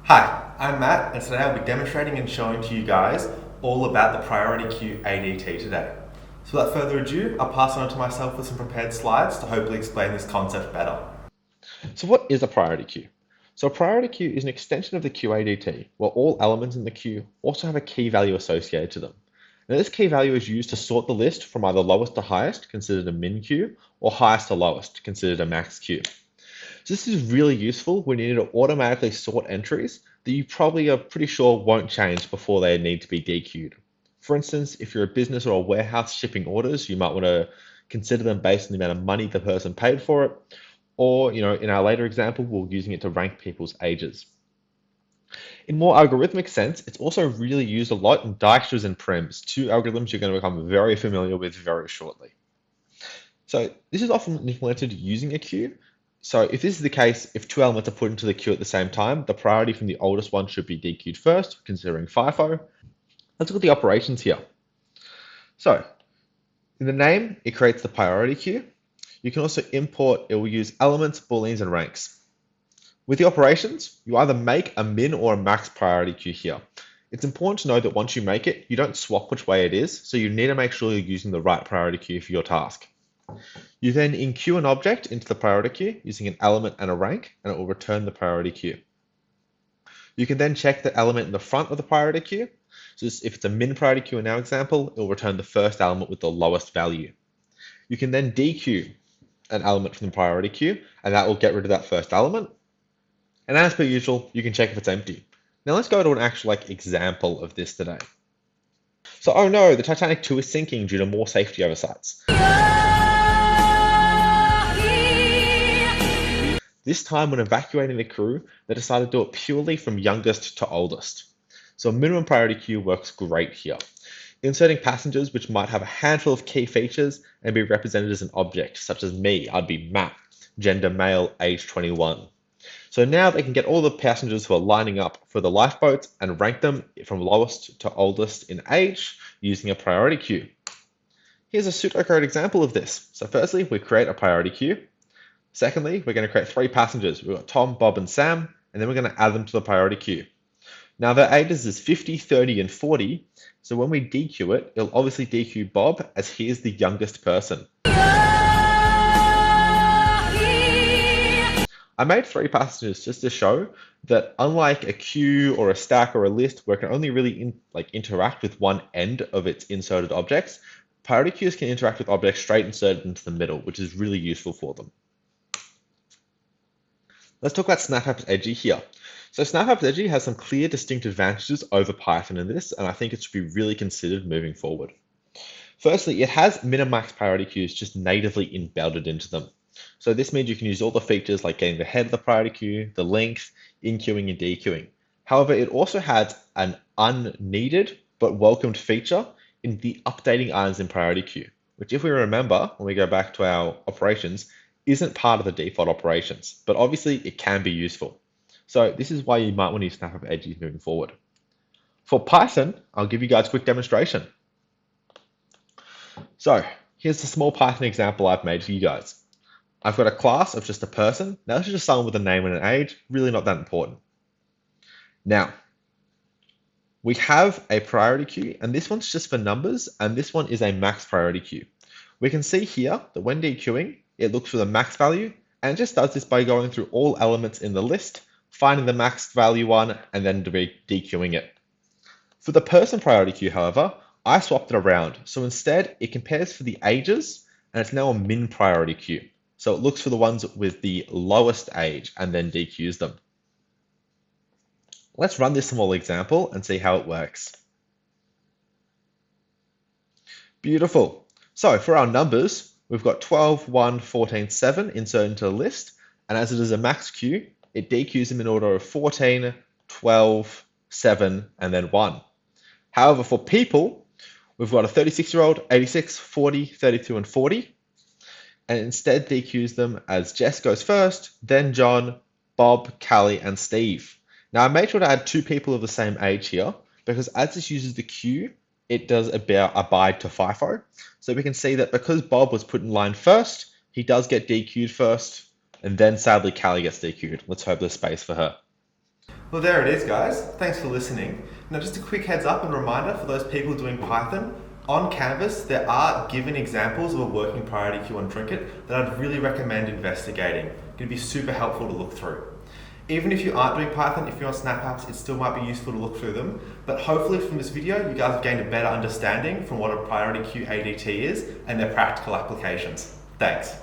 Hi, I'm Matt, and today I'll be demonstrating and showing to you guys all about the priority queue ADT today. So without further ado, I'll pass it on to myself with some prepared slides to hopefully explain this concept better. So what is a priority queue? So a priority queue is an extension of the queue ADT, where all elements in the queue also have a key value associated to them. Now this key value is used to sort the list from either lowest to highest, considered a min queue, or highest to lowest, considered a max queue. So this is really useful when you need to automatically sort entries that you probably are pretty sure won't change before they need to be dequeued. For instance, if you're a business or a warehouse shipping orders, you might want to consider them based on the amount of money the person paid for it, or, in our later example, we're using it to rank people's ages. In more algorithmic sense, it's also really used a lot in Dijkstra's and Prim's, two algorithms you're going to become very familiar with very shortly. So this is often implemented using a queue. So if this is the case, if two elements are put into the queue at the same time, the priority from the oldest one should be dequeued first, considering FIFO. Let's look at the operations here. So in the name, it creates the priority queue. You can also import, it will use elements, booleans, and ranks. With the operations, you either make a min or a max priority queue here. It's important to know that once you make it, you don't swap which way it is, so you need to make sure you're using the right priority queue for your task. You then enqueue an object into the priority queue using an element and a rank, and it will return the priority queue. You can then check the element in the front of the priority queue. So if it's a min priority queue in our example, it will return the first element with the lowest value. You can then dequeue an element from the priority queue, and that will get rid of that first element. And as per usual, you can check if it's empty. Now let's go to an actual example of this today. So, oh no, the Titanic 2 is sinking due to more safety oversights. This time when evacuating the crew, they decided to do it purely from youngest to oldest. So a minimum priority queue works great here. Inserting passengers which might have a handful of key features and be represented as an object, such as me, I'd be Matt, gender male, age 21. So now they can get all the passengers who are lining up for the lifeboats and rank them from lowest to oldest in age using a priority queue. Here's a pseudocode example of this. So firstly, we create a priority queue. Secondly, we're going to create three passengers. We've got Tom, Bob, and Sam, and then we're going to add them to the priority queue. Now their ages is 50, 30, and 40, so when we dequeue it, it'll obviously dequeue Bob as he is the youngest person. I made three passengers just to show that unlike a queue or a stack or a list where it can only really interact with one end of its inserted objects, priority queues can interact with objects straight inserted into the middle, which is really useful for them. Let's talk about SnapAppsEdgy here. So SnapAppsEdgy has some clear distinct advantages over Python in this, and I think it should be really considered moving forward. Firstly, it has min and max priority queues just natively embedded into them. So this means you can use all the features like getting the head of the priority queue, the length, enqueuing and dequeuing. However, it also has an unneeded but welcomed feature in the updating items in priority queue, which if we remember, when we go back to our operations, isn't part of the default operations, but obviously it can be useful. So this is why you might want to use SnapAppsEdgy moving forward. For Python, I'll give you guys a quick demonstration. So here's a small Python example I've made for you guys. I've got a class of just a person. Now this is just someone with a name and an age, really not that important. Now, we have a priority queue, and this one's just for numbers, and this one is a max priority queue. We can see here that when dequeuing, it looks for the max value, and it just does this by going through all elements in the list, finding the max value one, and then dequeuing it. For the person priority queue, however, I swapped it around. So instead, it compares for the ages, and it's now a min priority queue. So it looks for the ones with the lowest age and then dequeues them. Let's run this small example and see how it works. Beautiful. So for our numbers, we've got 12, 1, 14, 7 inserted into the list. And as it is a max queue, it dequeues them in order of 14, 12, 7, and then 1. However, for people, we've got a 36-year-old, 86, 40, 32, and 40. And instead dequeues them as Jess goes first, then John, Bob, Callie, and Steve. Now I made sure to add two people of the same age here, because as this uses the queue, it does abide to FIFO. So we can see that because Bob was put in line first, he does get dequeued first, and then sadly Callie gets dequeued. Let's hope there's space for her. Well, there it is, guys. Thanks for listening. Now, just a quick heads up and reminder for those people doing Python, on Canvas, there are given examples of a working priority queue on Trinket that I'd really recommend investigating. It's going to be super helpful to look through. Even if you aren't doing Python, if you're on Snap Apps, it still might be useful to look through them. But hopefully from this video, you guys have gained a better understanding from what a priority queue ADT is and their practical applications. Thanks.